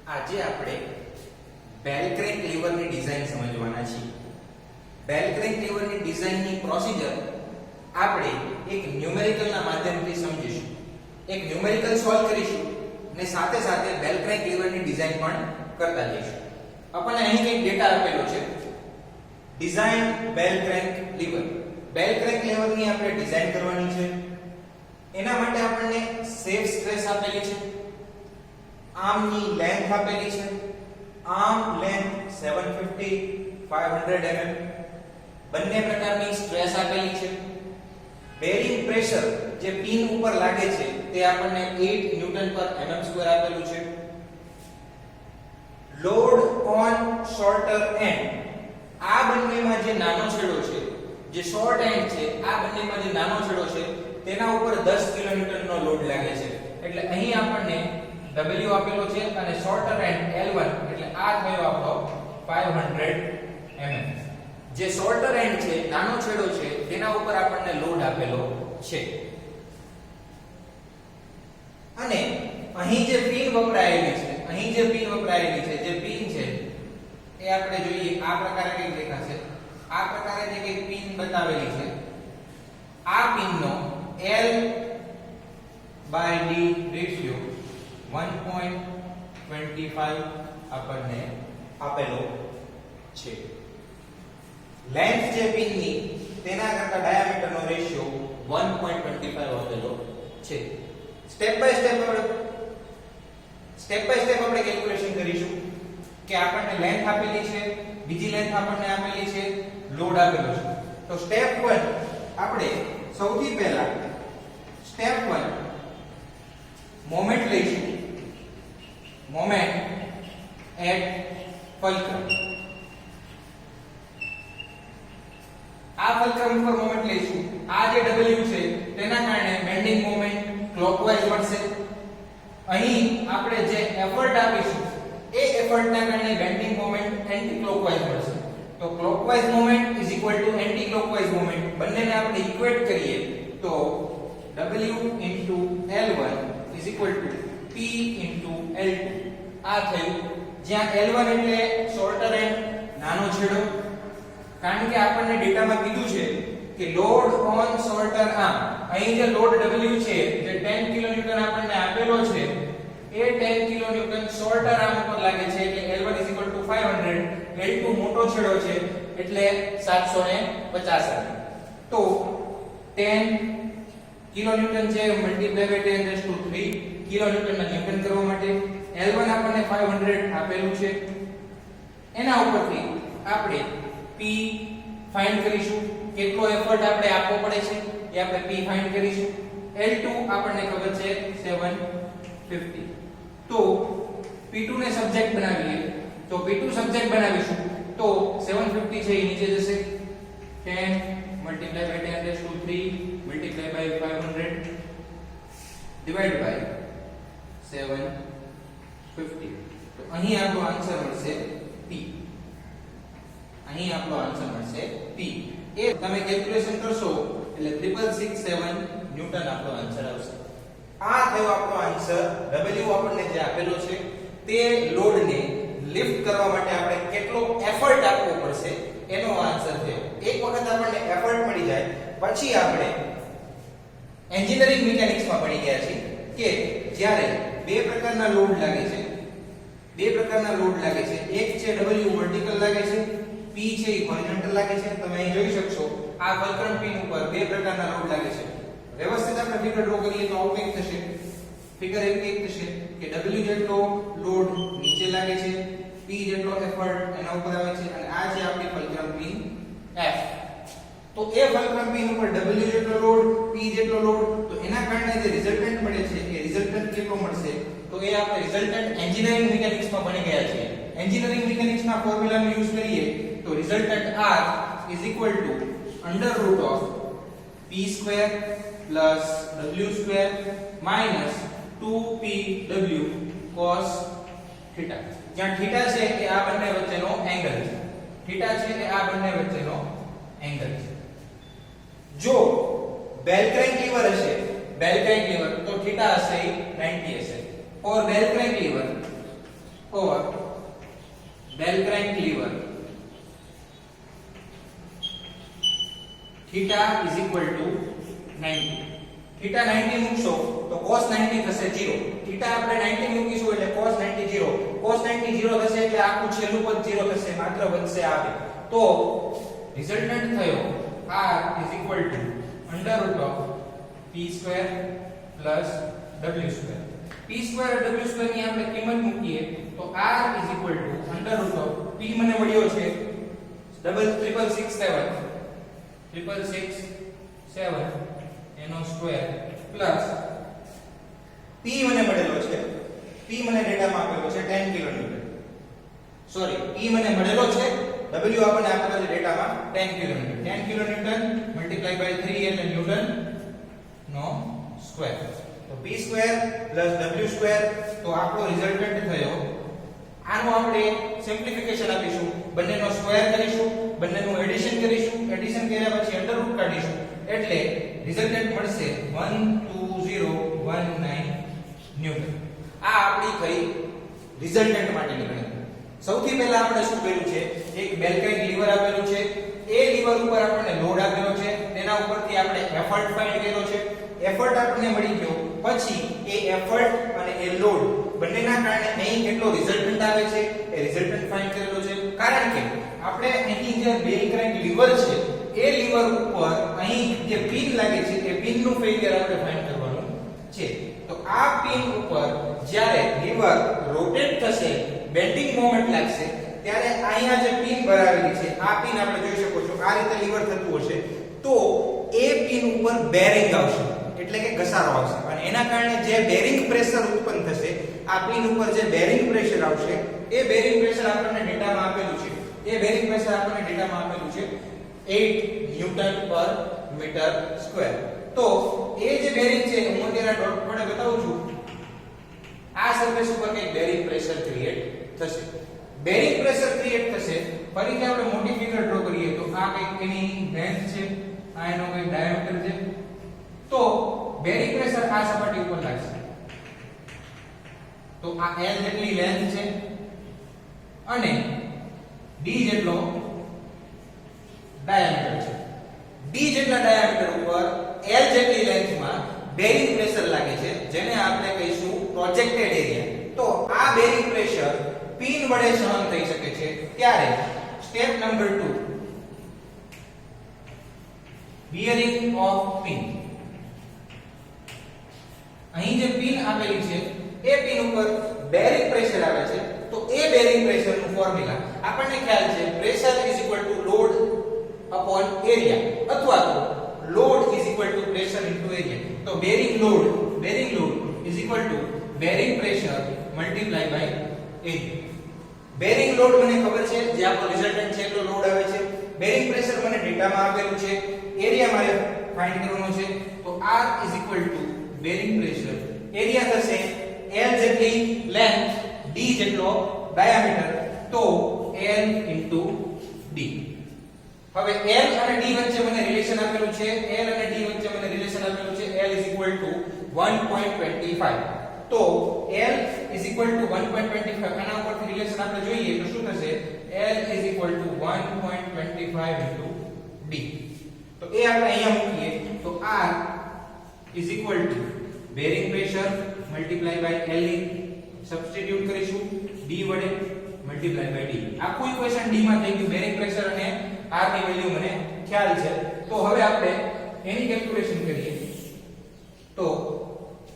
આજે આપણે બેલ ક્રેન્ક લીવરની ડિઝાઇન સમજવાના છીએ. બેલ ક્રેન્ક લીવરની ડિઝાઇનની પ્રોસિજર આપણે એક ન્યુમેરિકલના માધ્યમથી સમજીશું. એક ન્યુમેરિકલ સોલ્વ કરીશું અને સાથે સાથે બેલ ક્રેન્ક લીવરની ડિઝાઇન પણ કરતા જઈશું. આપણને અહીં કંઈક ડેટા આપેલો છે. ડિઝાઇન બેલ ક્રેન્ક લીવર. બેલ ક્રેન્ક લીવરની આપણે ડિઝાઇન કરવાની છે. એના માટે આપણને સેફ સ્ટ્રેસ આપેલી છે. આર્મની લેન્થ આપેલી છે. Arm length 750 500 mm. બંને પ્રકારની સ્ટ્રેસ આપેલી છે. બેરિંગ પ્રેશર જે પિન ઉપર લાગે છે તે આપણને 8 ન્યૂટન પર mm² આપેલું છે. Load on sorter and. આ બંનેમાં જે નાનો છેડો છે, જે શોર્ટ એન્ડ છે, આ બંનેમાં જે નાનો છેડો છે તેના ઉપર 10 કિલોન્યુટન નો લોડ લાગે છે. એટલે અહીં આપણને W આપેલો છે અને શોર્ટર એન્ડ L1 એટલે આ થયો આપણો 500 mm. જે શોર્ટર એન્ડ છે, નાનો છેડો છે, તેના ઉપર આપણને લોડ આપેલો છે. અને અહીં જે પિન વપરાયેલી છે, જે પિન છે એ આપણે જોઈએ આ પ્રકારે કંઈક દેખાશે. આ પ્રકારે જે કંઈક પિન બતાવેલી છે, આ પિનનો L/D રેશિયો 1.25 આપણને આપેલો છે. લેન્થ જે પિનની તેના કરતા ડાયામીટરનો રેશિયો 1.25 આપેલો છે. સ્ટેપ બાય સ્ટેપ આપણે કેલ્ક્યુલેશન કરીશું કે આપણને લેન્થ આપેલી છે, બીજી લેન્થ આપણને આપેલી છે, લોડ આપેલો છે. તો સ્ટેપ 1 આપણે સૌથી પહેલા સ્ટેપ 1 મોમેન્ટ લઈશું. Moment at fulcrum. આ ફલક્રમ ઉપર મોમેન્ટ લઈશું. આ જે W છે તેના કારણે બેન્ડિંગ મોમેન્ટ ક્લોકવાઇઝ મળશે. અહીં આપણે જે એફર્ટ આપીશું એ એફર્ટના કારણે બેન્ડિંગ મોમેન્ટ એન્ટી ક્લોકવાઇઝ મળશે. તો clockwise moment is equal two anti clockwise moment. બંનેને આપણે ઇક્વેટ કરીએ તો W into L1 is equal to P into L2. આ થયું. જ્યાં L1 એટલે શોર્ટર એન્ડ, નાનો છેડો. કારણ કે આપણને ડેટામાં કીધું છે કે લોડ ઓન શોર્ટર આર્મ. અહીં જે લોડ W છે, જે 10 કિલોન્યુટન આપણને આપેલો છે, એ 10 કિલોન્યુટન શોર્ટર આર્મ ઉપર લાગે છે. એટલે L1 is equal to 500. L2 મોટો છેડો છે એટલે 750. તો 10 કિલોન્યુટન છે મલ્ટીપ્લાય બાય 10⁻³ કિલોન્યુટનના ન્યૂટન કરવા માટે L1 આપણને 500 આપેલું છે. એના ઉપરથી આપણે P ફાઇન્ડ કરીશું. કેટલો એફર્ટ આપણે આપવો પડે છે એ આપણે P ફાઇન્ડ કરીશું. L2 આપણને ખબર છે 750. તો P2 ને સબ્જેક્ટ બનાવીએ. તો P2 સબ્જેક્ટ બનાવીશું તો 750 છે એ નીચે જશે. 10 multiply by 10⁻³ multiply by 500 divide by 750. તો અહીં આપણો આન્સર મળશે P. અહીં આપણો આન્સર મળશે P. એ તમે કેલ્ક્યુલેશન કરશો એટલે 6667 ન્યૂટન આપણો આન્સર આવશે. આ થયો આપણો આન્સર. W આપણને જે આપેલો છે તે લોડને લિફ્ટ કરવા માટે આપણે કેટલો એફર્ટ આપવો પડશે એનો આન્સર થયો. એક વખત આપણને એફર્ટ મળી જાય પછી આપણે એન્જિનિયરિંગ મિકેનિક્સમાં ભણી ગયા છીએ કે જ્યારે બે પ્રકારના લોડ લાગે છે, એક છે W વર્ટિકલ લાગે છે, P છે એ હોરિઝોન્ટલ લાગે છે. તમે અહીં જોઈ શકશો આ ફલક્રમ પિન ઉપર બે પ્રકારના લોડ લાગે છે. વ્યવસ્થિત આપણે ફિગર ડ્રો કરીએ તો આવું કંઈક થશે. ફિગર એવી કંઈક થશે કે W જેટલો લોડ નીચે લાગે છે, P જેટલો એફર્ટ એના ઉપર આવે છે, અને આ છે આપણી ફલક્રમ પિન F. તો એ ફલક્રમ પિન ઉપર W જેટલો લોડ, P જેટલો લોડ, તો એના કારણે જે રિઝલ્ટન્ટ મળે છે એ રિઝલ્ટન્ટ કેટલો મળશે તો એ આપણે રિઝલ્ટન્ટ એન્જિનિયરિંગ મિકેનિક્સમાં ભણી ગયા છે. એન્જિનિયરિંગ મિકેનિક્સના ફોર્મ્યુલાનો યુઝ કરીએ તો resultant R is equal to under root of P square plus W square minus 2PW cos theta. જ્યાં થીટા છે એ આ બંને વચ્ચેનો એંગલ છે. થીટા છે એ આ બંને વચ્ચેનો એંગલ છે. જો બેલ ક્રેન્ક લીવર હશે, તો થીટા હશે 90 હશે. For bell crank lever or bell crank lever theta is equal to 90. theta 90 મૂકશો તો cos 90 થશે 0. theta આપણે 90 મૂકીશું એટલે cos 90 0. cos 90 0 થશે એટલે આખું છેલ્લું પદ 0 થશે, માત્ર વધશે આ બે. તો રિઝલ્ટન્ટ થયો r is equal to under root of p square plus w square. p square અને w square ની આપણે કિંમત મૂકીએ તો r is equal to under root of p મને મળ્યો છે 66667 એનો સ્ક્વેર પ્લસ p મને મળેલો છે, p મને ડેટામાં આપેલો છે 10 કિલોન્યુટન. સોરી, p મને મળેલો છે, w આપણને આપેલો છે ડેટામાં 10 કિલોન્યુટન. 10 કિલોન્યુટન મલ્ટીપ્લાય બાય 3 એટલે ન્યૂટન નો સ્ક્વેર. તો p square plus w square. તો આપણો રિઝલ્ટન્ટ થયો. આનું આપણે સિમ્પ્લિફિકેશન આપીશું, બંનેનો સ્ક્વેર કરીશું, બંનેનું એડિશન કરીશું, એડિશન કર્યા પછી અંડર રૂટ કાઢીશું એટલે રિઝલ્ટન્ટ મળશે 12019 ન્યૂટન. આ આપણી થઈ રિઝલ્ટન્ટ માટેની ગણતરી. સૌથી પહેલા આપણે શું કર્યું છે, એક બેલ ક્રેન્ક લીવર આપેલું છે, એ લીવર ઉપર આપણને લોડ આપેલો છે, તેના ઉપરથી આપણે એફર્ટ ફાઇન્ડ કર્યો છે. એફર્ટ આપણને મળી ગયો, પછી એ એફર્ટ અને એ લોડ બંનેના કારણે અહીં કેટલો રિઝલ્ટન્ટ આવે છે એ રિઝલ્ટન્ટ ફાઇન્ડ કરેલો છે. કારણ કે આપણે અહીં જે બેલ ક્રેન્ક લીવર છે એ લીવર ઉપર અહીં જે પિન લાગે છે એ પિનનું ફેલિયર આપણે ફાઇન્ડ કરવાનું છે. તો આ પિન ઉપર જ્યારે લીવર રોટેટ થશે, બેન્ડિંગ મોમેન્ટ લાગશે, ત્યારે અહીંયા જે પિન ભરાવેલી છે આ પિન આપણે જોઈ શકો છો આ રીતે લીવર થતું હશે તો એ પિન ઉપર બેરિંગ આવશે, એટલે કે ઘસારો આવશે અને એના કારણે જે બેરિંગ પ્રેશર ઉત્પન્ન થશે, આ પિન ઉપર જે બેરિંગ પ્રેશર આવશે એ બેરિંગ પ્રેશર આપણને ડેટામાં આપેલું છે. એ બેરિંગ પ્રેશર આપણને ડેટામાં આપેલું છે 8 ન્યૂટન પર મીટર સ્ક્વેર. તો એ જે બેરિંગ છે હું અત્યારે ડોટ વડે બતાવું છું. આ સરફેસ ઉપર કંઈક બેરિંગ પ્રેશર ક્રિએટ થશે. બેરિંગ પ્રેશર ક્રિએટ થશે. ફરીથી આપણે મોટી ફિગર ડ્રો કરીએ તો આ કંઈક એની લેન્થ છે, આ એનો કંઈક ડાયામીટર છે. તો બેરિંગ પ્રેશર આ સપાટી ઉપર લાગશે તો આ L જેટલી લેન્થ છે અને D જેટલો ડાયામીટર છે. D જેટલા ડાયામીટર ઉપર L જેટલી લેન્થમાં બેરિંગ પ્રેશર લાગે છે, જેને આપણે કહીશું પ્રોજેક્ટેડ એરિયા. તો આ બેરિંગ પ્રેશર પિન વડે સહન થઈ શકે છે. ત્યારે step number 2, bearing of pin. અહીં જે પિન આપેલી છે એ પિન ઉપર બેરિંગ પ્રેશર આવે છે તો એ બેરિંગ પ્રેશરનું ફોર્મ્યુલા આપણને ખ્યાલ છે pressure is equal to load upon area અથવા તો load is equal to pressure into area. તો bearing load is equal to bearing pressure multiply by area. Bearing load મને ખબર છે, જે આપણો રિઝલ્ટન્ટ છે એટલો લોડ આવે છે. બેરિંગ પ્રેશર મને ડેટામાં આપેલું છે, એરિયા મારે ફાઇન્ડ કરવાનો છે. તો R is equal to bearing pressure, area થશે L જેટલી લેન્થ, D જેટલો ડાયામીટર, તો L into D. હવે L અને D વચ્ચે મને રિલેશન આપેલું છે, L અને D વચ્ચે મને રિલેશન આપેલું છે L is equal to 1.25. તો L is equal to 1.25. આના ઉપરથી રિલેશન આપણે જોઈએ તો શું થશે, L is equal to 1.25 into D. તો એ આપણે અહીંયા મૂકીએ તો R is equal to bearing pressure multiply by L substitute કરીશું D વડે multiply by D. આખું ઇક્વેશન D માં થઈ ગયું. બેરિંગ પ્રેશર અને R ની વેલ્યુ મને ખ્યાલ છે. તો હવે આપણે એની કેલ્ક્યુલેશન કરીએ. તો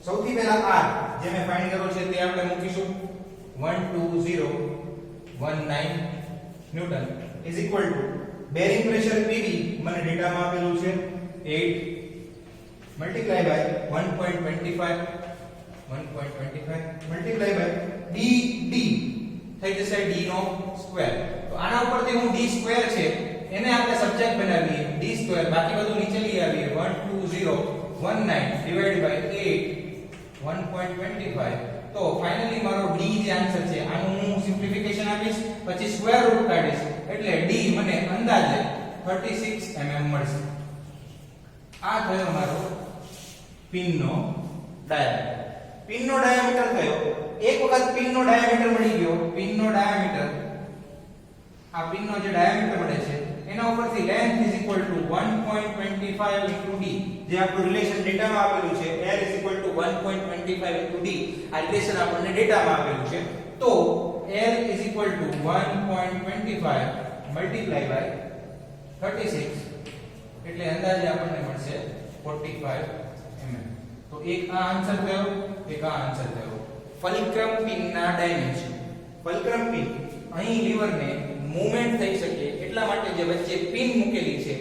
સૌથી પહેલા R જે મેં ફાઇન્ડ કર્યો છે તે આપણે મૂકીશું 12019 newton is equal to bearing pressure PV મને ડેટામાં આપેલું છે 8 multiply by 1.25 multiply by d થઈ જશે d નો સ્ક્વેર. તો આના ઉપરથી હું d સ્ક્વેર છે એને આપણે સબ્જેક્ટ બનાવીએ d સ્ક્વેર, બાકી બધું નીચે લઈ આવીએ 12019 ડિવાઇડ બાય 8 1.25. તો ફાઇનલી મારો d જે આન્સર છે આનું હું સિમ્પ્લિફિકેશન આપીશ, પછી સ્ક્વેર રૂટ કાઢીશ એટલે d મને અંદાજે 36 mm મળશે. આ થયો મારો પિનનો ડાયામીટર. પિનનો ડાયામીટર થયો એક વખત પિનનો ડાયામીટર મળી ગયો, પિનનો ડાયામીટર, આ પિનનો જે ડાયામીટર મળે છે એના ઉપરથી length is equal to 1.25 into d, જે આપણું રિલેશન ડેટામાં આપેલું છે, l is equal to 1.25 into d, આ રિલેશન આપણને ડેટામાં આપેલું છે. તો l is equal to 1.25 multiply by 36, એટલે અંદાજે આપણને મળશે 45 mm. તો એક આ આન્સર થયો, એક આ આન્સર થયો. Fulcrum પિનના dimension. ફલ્ક્રમ પિન અહીં લીવરને મૂવમેન્ટ થઈ શકે એટલા માટે જે વચ્ચે પિન મૂકેલી છે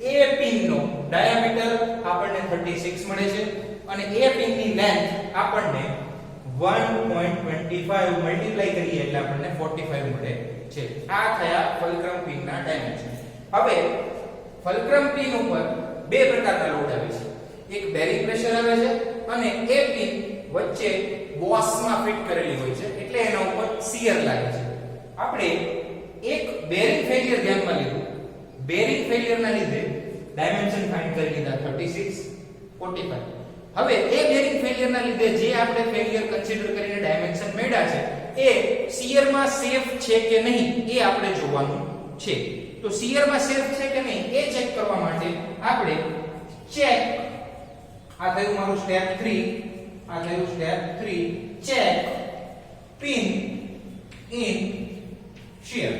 એ પિનનો ડાયામીટર આપણને 36 મળે છે અને એ પિનની લેન્થ આપણને 1.25 મલ્ટીપ્લાય કરીએ એટલે આપણને 45 મળે છે. આ થયા ફલ્ક્રમ પિનના ડાયમેન્શન. હવે ફલ્ક્રમ પિન ઉપર બે પ્રકારના લોડ આવે છે. એક બેરિંગ પ્રેશર આવે છે અને એ પિન વચ્ચે બોસમાં ફિટ કરેલી હોય છે એટલે એના ઉપર શીયર લાગે છે. આપણે એક બેરિંગ ફેલિયર ધ્યાનમાં લીધું. બેરિંગ ફેલિયરના લીધે ડાયમેન્શન ફાઇન્ડ કરી લીધા 36 45. હવે એ બેરિંગ ફેલિયરના લીધે જે આપણે ફેલિયર કન્સિડર કરીને ડાયમેન્શન મેળવ્યા છે એ શીયરમાં સેફ છે કે નહીં એ આપણે જોવાનું છે. તો શીયરમાં સેફ છે કે નહીં એ ચેક કરવા માટે આપણે ચેક, આ થયું મારું સ્ટેપ 3, આ થયું step 3, check pin in shear.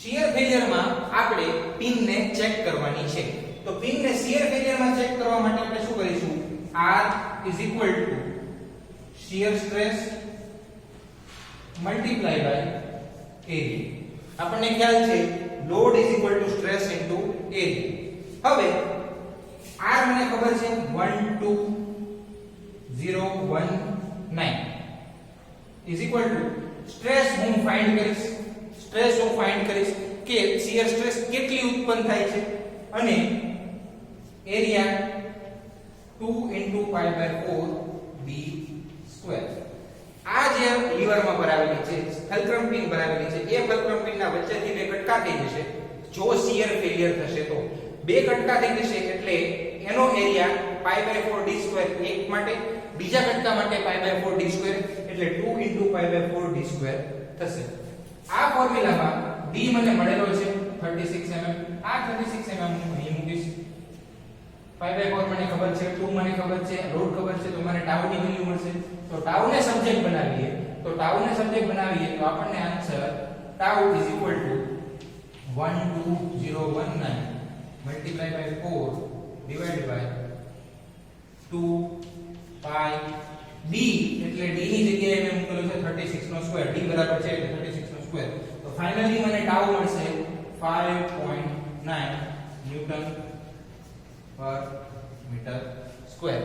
Shear ફેલિયરમાં આપણે પિનને ચેક કરવાની છે. તો પિનને શીયર ફેલિયરમાં ચેક કરવા માટે આપણે શું કરીશું? R is equal to shear stress multiply by area. આપણને ખ્યાલ છે load is equal to stress into area. હવે R મને ખબર છે 12019 is equal to સ્ટ્રેસ હું ફાઇન્ડ કરીશ. સ્ટ્રેસ હું ફાઇન્ડ કરીશ કે શીયર સ્ટ્રેસ કેટલી ઉત્પન્ન થાય છે અને area 2 into pi by 4 b square. આ જે લીવરમાં ભરાવેલી છે, ફલ્ક્રમ પિન ભરાવેલી છે, એ ફલ્ક્રમ પિનના વચ્ચેથી બે કટકા થઈ જશે. જો શીયર ફેલિયર થશે તો બે કટકા થઈ જશે એટલે એનો area pi by 4 d square એક માટે, બીજા કટકા માટે pi by 4 d square એટલે 2 into pi by 4 d square થશે. આ ફોર્મ્યુલામાં d મને મળેલો છે 36 mm. આ 36 mm હું અહીં મૂકીશ. pi by 4 મને ખબર છે, 2 મને ખબર છે, લોડ ખબર છે, તો મને ટાઉ ની વેલ્યુ મળશે. તો ટાઉ ને સબ્જેક્ટ બનાવીએ, તો ટાઉ ને સબ્જેક્ટ બનાવીએ તો આપણને answer tau is equal to 12019 multiply by 4 divided by 2 pi d, એટલે d ની જગ્યાએ મેં મૂકેલું છે 36 નો સ્ક્વેર. d બરાબર છે એટલે 36 નો સ્ક્વેર. તો ફાઇનલી મને ટાઉ મળશે 5.9 ન્યૂટન પર મીટર સ્ક્વેર.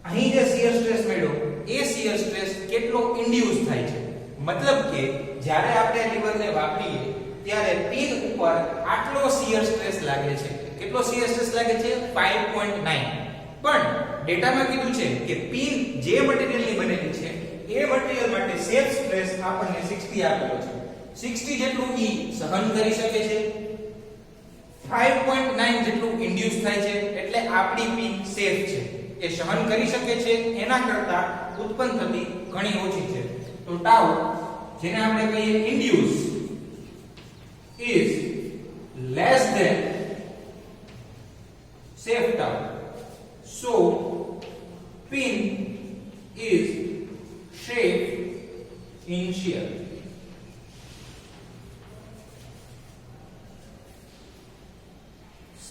અહીં જે શીયર સ્ટ્રેસ મળ્યો એ શીયર સ્ટ્રેસ કેટલો ઇન્ડ્યુસ થાય છે, મતલબ કે જ્યારે આપણે લીવરને વાપરીએ ત્યારે પિન ઉપર આટલો શીયર સ્ટ્રેસ લાગે છે. કેટલો શીયર સ્ટ્રેસ લાગે છે? 5.9. પણ ડેટામાં કીધું છે કે પિન જે મટીરીયલની બનેલી છે એ મટીરીયલ માટે સેફ સ્ટ્રેસ આપણને 60 આપેલો છે. 60 જેટલું ઈ સહન કરી શકે છે, 5.9 જેટલું ઇન્ડ્યુસ થાય છે એટલે આપણી પિન સેફ છે. એ સહન કરી શકે છે એના કરતા ઉત્પન્ન થતી ઘણી ઓછી છે. તો ટાઉ જેને આપણે કહીએ induce is less than safe tau. So pin is safe in shear.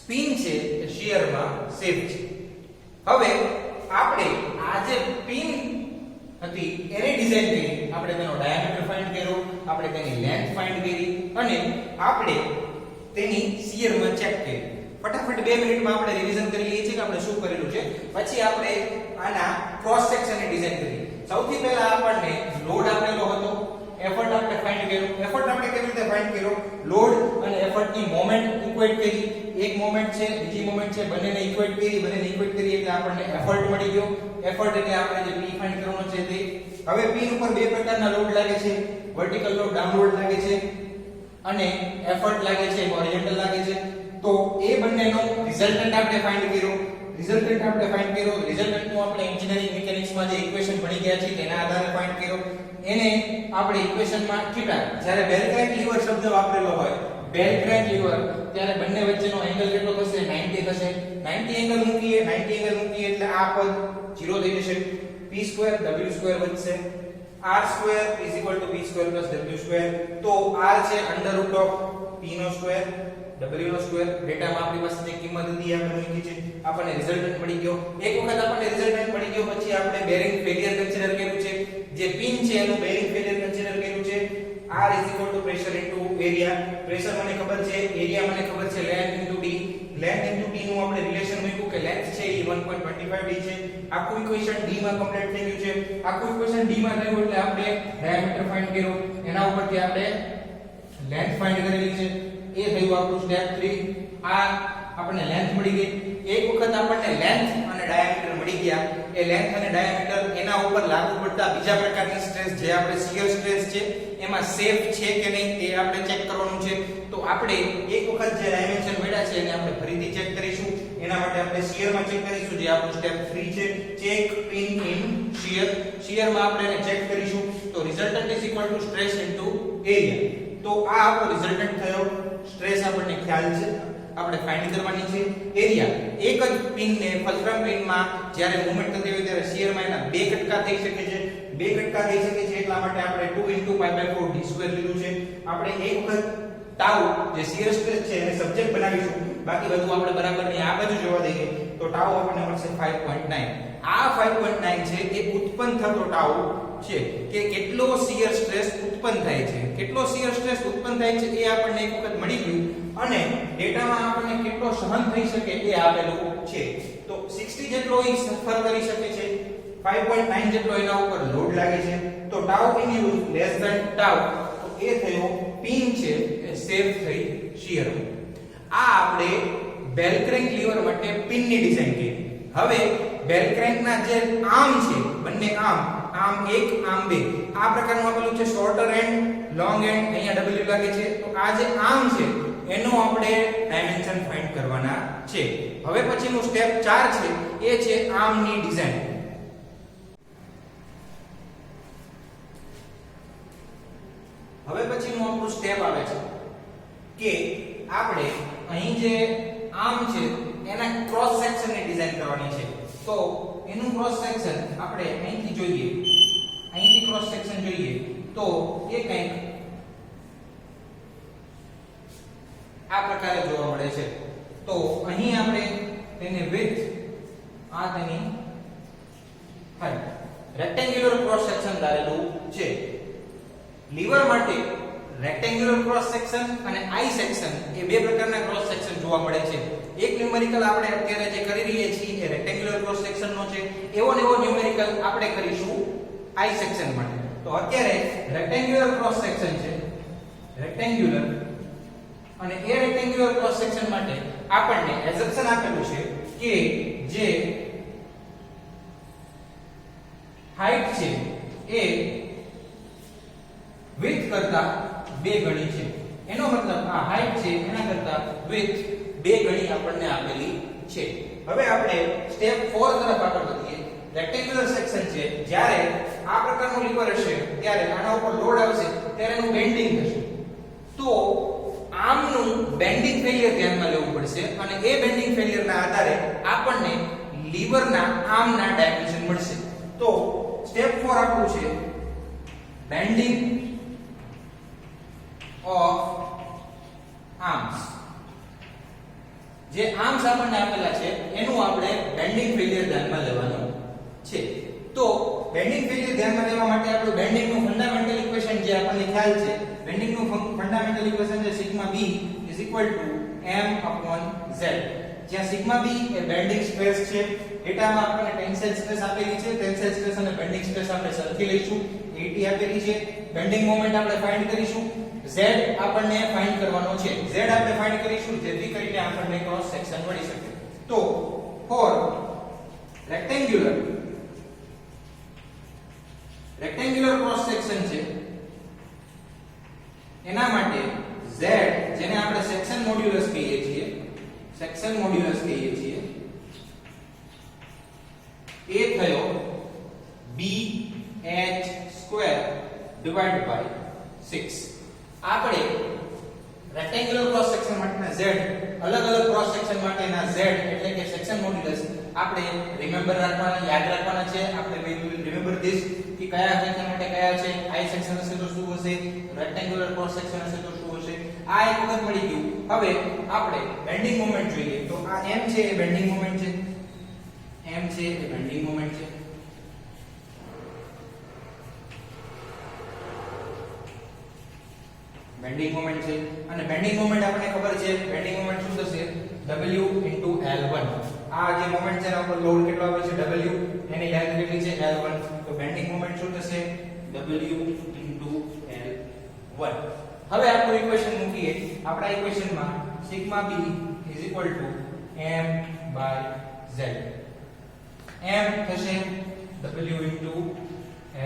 Pin છે એ શીયરમાં સેફ છે. હવે આપણે આ જે પિન હતી એને ડિઝાઇન કરી, આપણે તેનો ડાયામીટર ફાઇન્ડ કર્યો, આપણે તેની લેન્થ ફાઇન્ડ કરી અને આપણે તેની શીયરમાં ચેક કરી. ફટાફટ 2 મિનિટમાં આપણે રિવિઝન કરી લઈએ છીએ કે આપણે શું કરેલું છે, પછી આપણે આના ક્રોસ સેક્શનની ડિઝાઇન કરી. સૌથી પહેલા આપણને લોડ આપેલો હતો, એફર્ટ આપણે ફાઇન્ડ કર્યો. એફર્ટ આપણે કેવી રીતે ફાઇન્ડ કર્યો? લોડ અને એફર્ટની મોમેન્ટ ઇક્વેટ કરી. એક મોમેન્ટ છે, બીજી મોમેન્ટ છે, બંનેને ઇક્વેટ કરી. બંનેને ઇક્વેટ કરી એટલે આપણને એફર્ટ મળી ગયો. એફર્ટ એટલે આપણે જે પી ફાઇન્ડ કરવાનો છે તે. હવે પિન ઉપર બે પ્રકારના લોડ લાગે છે, વર્ટિકલ લોડ ડાઉનવર્ડ લાગે છે અને એફર્ટ લાગે છે હોરિઝોન્ટલ લાગે છે. તો એ બંનેનો રિઝલ્ટન્ટ આપણે ફાઇન્ડ કર્યો. રિઝલ્ટન્ટ આપણે ફાઇન્ડ કર્યો. રિઝલ્ટન્ટનું આપણે એન્જિનિયરિંગ મિકેનિક્સમાં જે ઇક્વેશન ભણી ગયા છીએ તેના આધારે ફાઇન્ડ કર્યો. એને આપણે ઇક્વેશનમાં થીટા, જ્યારે બેલ ક્રેન્ક લીવર શબ્દ વાપરેલો હોય, બેલ ક્રેન્ક લીવર, ત્યારે બંને વચ્ચેનો એંગલ કેટલો થશે? 90 થશે. 90 એંગલ મૂકીએ, 90 એંગલ મૂકીએ એટલે આ પદ 0 થઈ જશે. p² w² વધશે. r² = p² + w². તો r છે √p નો સ્ક્વેર w નો સ્ક્વેર. ડેટામાં આપણી પાસે જે કિંમત હતી આપણે મૂકી છે, આપણને રિઝલ્ટન્ટ મળી ગયો. એક વખત આપણને રિઝલ્ટન્ટ મળી ગયો પછી આપણે બેરિંગ ફેલિયર કન્સિડર કર્યું છે. જે પિન છે એનું બેરિંગ ફેલિયર કન્સિડર કર્યું છે. r = pressure * area. પ્રેશર મને ખબર છે, એરિયા મને ખબર છે, લેન્થ * d. લેન્થ * d નું આપણે રિલેશન મૂક્યું કે લેન્થ છે એ 1.25 d છે. આખું ઇક્વેશન d માં કમ્પ્લીટ થઈ ગયું છે. આખું ઇક્વેશન d માં થયું એટલે આપણે ડાયામીટર ફાઇન્ડ કર્યો. એના ઉપરથી આપણે લેન્થ ફાઇન્ડ કરેલી છે. એ થયું આપણું સ્ટેપ 3. આ આપણને લેન્થ મળી ગઈ. એક વખત આપણને લેન્થ અને ડાયામીટર મળી ગયા, એ લેન્થ અને ડાયામીટર એના ઉપર લાગુ પડતા બીજા પ્રકારની સ્ટ્રેસ જે આપણે શિયર સ્ટ્રેસ છે એમાં સેફ છે કે નહીં તે આપણે ચેક કરવાનું છે. તો આપણે એક વખત જે ડાયમેન્શન મળ્યા છે એને આપણે ફરીથી ચેક કરીશું. એના માટે આપણે શિયરમાં ચેક કરીશું, જે આપણું સ્ટેપ 3 છે. Check pin in shear. શિયરમાં આપણે એને ચેક કરીશું. તો રિઝલ્ટન્ટ = સ્ટ્રેસ * એરિયા. તો આ આપણો રિઝલ્ટન્ટ થયો. સ્ટ્રેસ આપણને ખ્યાલ છે, આપણે ફાઇન્ડ કરવાની છે. એરિયા, એક જ પિનને ફલ્ક્રમ પિનમાં જ્યારે મૂવમેન્ટ થતી હોય ત્યારે શિયરમાં એના બે કટકા થઈ શકે છે. બે કટકા થઈ શકે છે એટલા માટે આપણે 2 * π/4 d² લીધું છે. આપણે એક વખત ટાઉ જે શિયર સ્ટ્રેસ છે એને સબ્જેક્ટ બનાવીશું. બાકી બધું આપણે બરાબર નહીં આ બાજુ જોવા દઈએ તો ટાઉ આપણને મળશે 5.9. આ 5.9 છે એ ઉત્પન્ન થતો ટાઉ છે કે કેટલો શિયર સ્ટ્રેસ ઉત્પન્ન થાય છે. કેટલો શિયર સ્ટ્રેસ ઉત્પન્ન થાય છે એ આપણને એક વખત મળી ગયું અને ડેટામાં આપણને કેટલો સહન થઈ શકે એ આપેલું છે. તો 60 જેટલો એ સફર કરી શકે છે. 5.9 જેટલો એના ઉપર લોડ લાગે છે. તો tau in use less than tau. તો એ થયો પિન છે એ સેફ થઈ શિયર. આ આપણે બેલ ક્રેન્ક લીવર માટે પિનની ડિઝાઇન કરી. હવે બેલ ક્રેન્કના જે આર્મ છે, બંને આર્મ 1 આર્મ 2, આ પ્રકારનું આપેલું છે. શોર્ટર એન્ડ, લોંગ એન્ડ, અહીંયા W લાગે છે. તો આ જે આર્મ છે એનો આપણે ડાયમેન્શન ફાઇન્ડ કરવાના છે. હવે પછીનું સ્ટેપ 4 છે એ છે આર્મની ડિઝાઇન. હવે પછીનું આપણું સ્ટેપ આવે છે કે આપણે અહીં જે આર્મ છે એના ક્રોસ સેક્શનની ડિઝાઇન કરવાની છે. તો એનું ક્રોસ સેક્શન આપણે અહીંથી જોઈએ, અહીંથી ક્રોસ સેક્શન જોઈએ તો એ કંઈક આ પ્રકારે જોવા મળે છે. તો અહીં આપણે તેને વિડ્થ, આ તેની હાઈટ, રેક્ટેન્ગ્યુલર ક્રોસ સેક્શન ધારેલું છે. લીવર માટે રેક્ટેન્ગ્યુલર ક્રોસ સેક્શન અને આઈ સેક્શન એ બે પ્રકારના ક્રોસ સેક્શન જોવા મળે છે. એક ન્યુમેરિકલ આપણે અત્યારે જે કરી રહ્યા છીએ એ રેક્ટેન્ગ્યુલર ક્રોસ સેક્શન નો છે. એવો ને એવો ન્યુમેરિકલ આપણે કરીશું આઈ સેક્શન માટે. તો અત્યારે રેક્ટેન્ગ્યુલર ક્રોસ સેક્શન છે, રેક્ટેન્ગ્યુલર, અને એ રેક્ટેન્ગ્યુલર ક્રોસ સેક્શન માટે આપણને એઝમ્પશન આપેલું છે કે જે હાઈટ છે એ વિડ્થ કરતા 2 ગણી છે. એનો મતલબ આ હાઈટ છે એના કરતા વિડ્થ 2 ગણી આપણને આપેલી છે. હવે આપણે સ્ટેપ 4 તરફ આગળ વધીએ. રેક્ટેન્ગ્યુલર સેક્શન છે, જ્યારે આ પ્રકારનું લીવર હશે ત્યારે આના ઉપર લોડ આવશે ત્યારે એનું બેન્ડિંગ થશે. તો આર્મનું બેન્ડિંગ ફેલિયર ધ્યાનમાં લેવું પડશે અને એ બેન્ડિંગ ફેલિયરના આધારે આપણને લીવરના આર્મના ડાયમેન્શન મળશે. તો સ્ટેપ 4 આપણું છે બેન્ડિંગ ઓફ આર્મ્સ. જે આર્મ્સ આપણને આપેલા છે એનું આપણે બેન્ડિંગ ફેલિયર ધ્યાનમાં લેવાનું છે. તો બેન્ડિંગ ફેલિયર ધ્યાનમાં લેવા માટે આપણે બેન્ડિંગનું ફંડામેન્ટલ ઇક્વેશન જે આપણને ખ્યાલ છે, બેન્ડિંગનું ફંડામેન્ટલ ઇક્વેશન છે સિગ્મા b m/z, જ્યાં સિગ્મા b એ બેન્ડિંગ સ્ટ્રેસ છે. ડેટામાં આપણને ટેન્સાઇલ સ્ટ્રેસ આપેલી છે. ટેન્સાઇલ સ્ટ્રેસ અને બેન્ડિંગ સ્ટ્રેસ આપણે સરખી લઈશું. 80 આપેલી છે. બેન્ડિંગ મોમેન્ટ આપણે ફાઇન્ડ કરીશું. z આપણને ફાઇન્ડ કરવાનો છે. z આપણે ફાઇન્ડ કરીશું જેથી કરીને આપણને ક્રોસ સેક્શન મળી શકે. તો ફોર રેક્ટેન્ગ્યુલર ક્રોસ સેક્શન છે એના માટે z, જેને આપણે સેક્શન મોડ્યુલસ કહીએ છીએ, ડિવાઇડ બાય 6. આપણે રેક્ટેન્ગ્યુલર ક્રોસ સેક્શન માટેના z, અલગ અલગ ક્રોસ સેક્શન માટેના z એટલે કે સેક્શન મોડ્યુલસ આપણે રિમેમ્બર રાખવાના, યાદ રાખવાના છે. આપણે રિમેમ્બર ધીસ કે કયા સેક્શન માટે કયા છે. આઈ સેક્શન હશે તો શું હશે, રેક્ટેન્ગ્યુલર ક્રોસ સેક્શન હશે તો શું હશે. આ એક વખત મળી ગયું. હવે આપણે બેન્ડિંગ મોમેન્ટ જોઈએ. તો આ m છે એ બેન્ડિંગ મોમેન્ટ છે, m છે એ બેન્ડિંગ મોમેન્ટ છે. બેન્ડિંગ મોમેન્ટ છે અને બેન્ડિંગ મોમેન્ટ આપણને ખબર છે બેન્ડિંગ મોમેન્ટ શું થશે, W L1. આ જે મોમેન્ટ છે એના ઉપર લોડ કેટલો આવે છે W, એની લેન્થ કેટલી છે L1. તો બેન્ડિંગ મોમેન્ટ શું થશે, W L1. હવે આપણે ઇક્વેશન મૂકીએ. આપણા ઇક્વેશનમાં સિગ્મા b m/z. m થશે W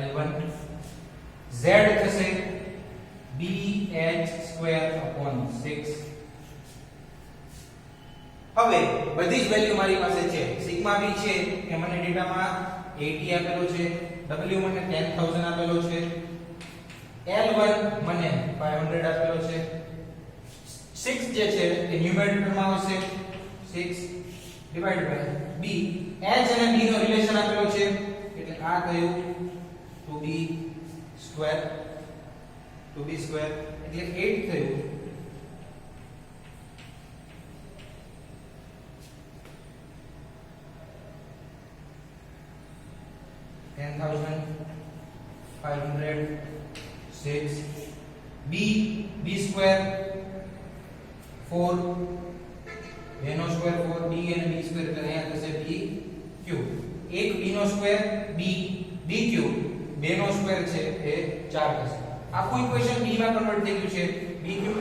L1, z થશે BH²/6. હવે બધી જ વેલ્યુ મારી પાસે છે. સિગ્મા b છે એ મને ડેટામાં 80 આપેલો છે, W મને 10000 આપેલો છે, L1 મને 500 આપેલો છે, 6 જે છે એ ન્યુમેરેટરમાં આવશે, 6 ડિવાઇડ બાય b. h અને b નો રિલેશન આપેલો છે એટલે આ થયું 2b² એટલે 8 થયું. b square 4, a નો સ્ક્વેર 4, b અને b સ્ક્વેર એટલે અહીંયા થશે b ક્યુબ. એક b નો સ્ક્વેર b ક્યુબ, 2 નો સ્ક્વેર છે એ 4 થશે. આખું ઇક્વેશન b માં કન્વર્ટ થઈ ગયું છે. b ક્યુબ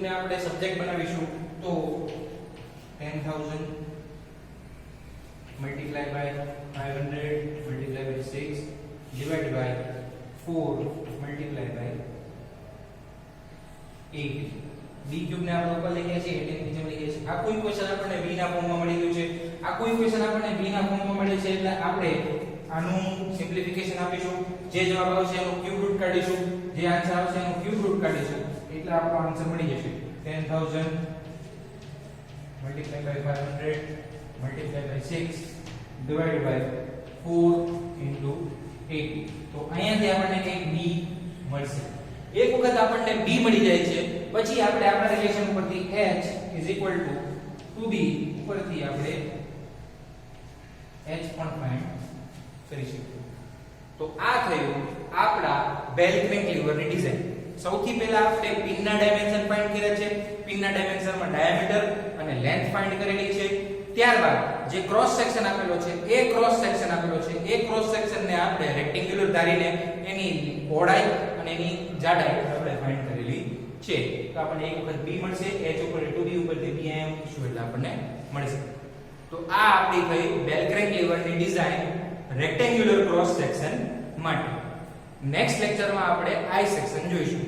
ને આપણે સબ્જેક્ટ બનાવીશું તો 10000 multiply by 500 multiply by 6 divide by 4 multiply by 8. b cube ને આપણે ઉપર લઈ ગયા છે 18 નીચે લઈ ગયા છે. આખું ઇક્વેશન આપણને b ના ફોર્મમાં મળી ગયું છે. આખું ઇક્વેશન આપણને b ના ફોર્મમાં મળે છે એટલે આપણે આનું સિમ્પ્લિફિકેશન આપીશું. જે જવાબ આવશે એનું ક્યુબ રૂટ કાઢીશું, જે આન્સર આવશે એનું ક્યુબ રૂટ કાઢીશું એટલે આપણો આન્સર મળી જશે 10000 multiply by 500 multiply by 6 divide by 4 into 80. તો અહીંયાથી આપણને કંઈક b મળશે. એક વખત આપણને b મળી જાય છે પછી આપણે આપણા રિલેશન ઉપરથી h 2b ઉપરથી આપણે h પણ ફાઇન્ડ કરી શકીએ. તો આ થયું આપણા બેલ ક્રેન્ક લીવરની ડિઝાઇન. સૌથી પહેલા આપણે પિનના ડાયમેન્શન ફાઇન્ડ કર્યા છે. પિનના ડાયમેન્શનમાં ડાયામીટર અને લેન્થ ફાઇન્ડ કરેલી છે. ત્યારબાદ જે ક્રોસ સેક્શન આપેલો છે એ ક્રોસ સેક્શનને આપણે રેક્ટેન્ગ્યુલર ધારીને એની પહોળાઈ અને એની જાડાઈ આપણે ફાઇન્ડ કરેલી છે. તો આપણને એક વખત b મળશે, h ઉપર 2b ઉપરથી b એમ શું એટલે આપણને મળશે. તો આ આપણી થઈ બેલ ક્રેન્ક લીવરની ડિઝાઇન રેક્ટેન્ગ્યુલર ક્રોસ સેક્શન માટે. નેક્સ્ટ લેક્ચરમાં આપણે આઈ સેક્શન જોઈશું.